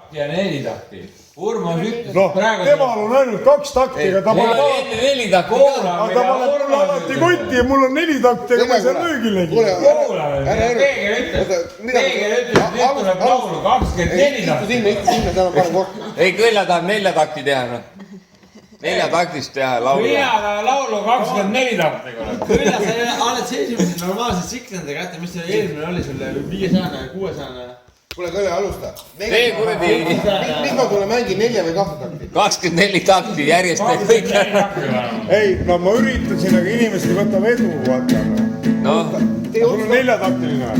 takti ja 4 takti. Urmas ütles praegu... Temal on ainult 2 takti, aga ta paneb... Enne 4 takti. Aga ta paneb mulle alati kotti ja mul on 4 takti, aga ma ei saa löögilegi. Peegel ütles, et nüüd tuleb laulu 24 takti. Ei, Kõlla tahab 4 takti teha. 4 taktist teha laulu. Mina tahan laulu 24 takti. Kõlla, sa oled see esimese normaalse tsiklendaga kätte, mis see eelmine oli sulle 500 ja 600. Kuule, Kõlle, alusta. Tee kuradi... Mis ma tule mängin 4 või 2 takti? 24 takti järjest teeb kõik ära. Ei, no ma üritasin, aga inimesed võtab edu, vaata. Noh. Sul on 4-taktiline.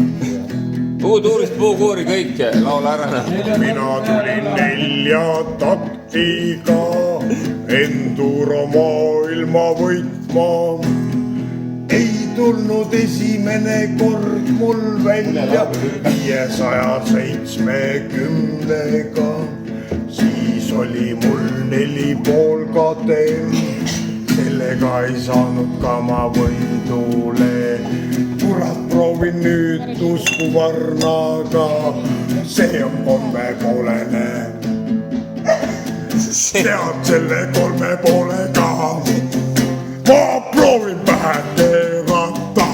Puutuurist puukuuri kõik, laula ära. Mina tulin 4 taktiga enduro maailma võitma. Ei tulnud esimene kord mul välja 570-ga. Siis oli mul 4,5 KTM. Sellega ei saanud ka ma võidule. Kurat, proovin nüüd usku varnaga. See on 3,5-ne. Tead selle 3,5-ga. Ma proovin pähe keerata.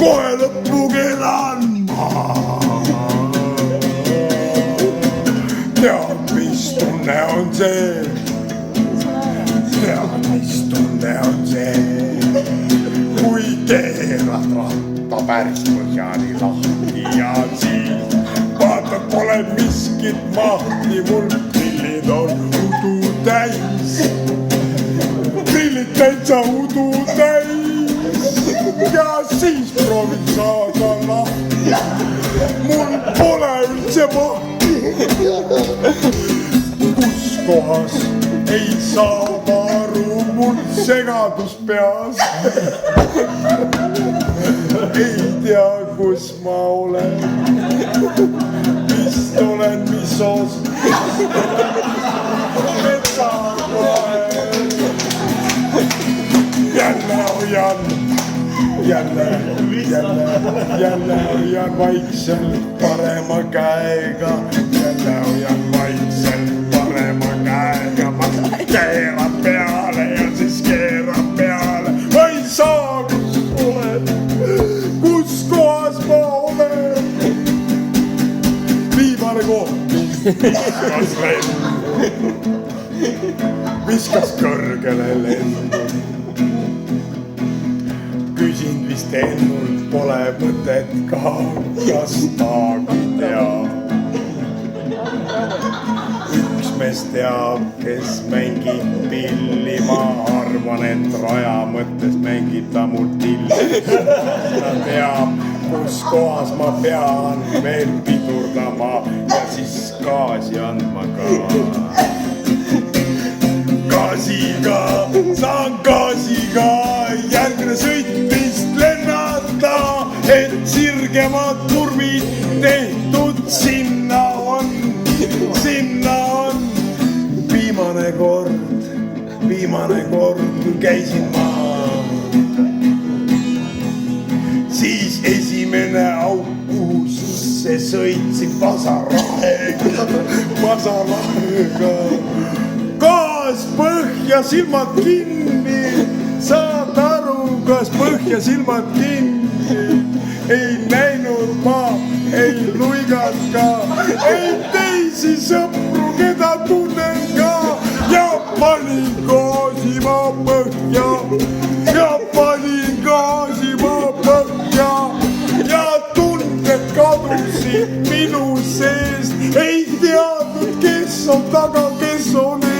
Kohe lõppu keeran ma. Tead, mis tunne on see? Tead, mis tunne on see? Kui keerad ratta päris põhjani lahti ja siis vaatad, pole miskit mahti, mul prillid on udu täis. Prillid täitsa udu täis ja siis proovin saada lahti. Mul pole üldse mahti. Kus kohas ei saa aru, mul segadus peas. Ei tea, kus ma olen. Vist olen misos. Metsakoel. Jälle hoian. Jälle hoian vaikselt parema käega. Jälle hoian vaikselt parema käega. Ma keeran peale ja siis keeran peale. Ma ei saa, kus olen. Kus kohas ma olen. Viimane koht. Viskas lend. Viskas kõrgele lendu. Küsin vist ennult, pole mõtet ka, kas taagi teab. Üks mees teab, kes mängib pilli, ma arvan, et raja mõttes mängib ta mul tilli. Ta teab, kus kohas ma pean veel pidurdama ja siis gaasi andma ka. Gaasiga, saan gaasiga, järgmine sõitmist lennata, et sirgemad turvid tehtud sinna on. Viimane kord, kui käisin maha. Siis esimene augusse sõitsin vasarahega. Gaas põhja, silmad kinni, saad aru, gaas põhja, silmad kinni. Ei näinud ma, ei luigat ka, ei teisi sõpru, keda tunnen ka. Ja panin gaasi ma põhja, ja tunded kadusid minu seest. Ei teadnud, kes on taga, kes on ees.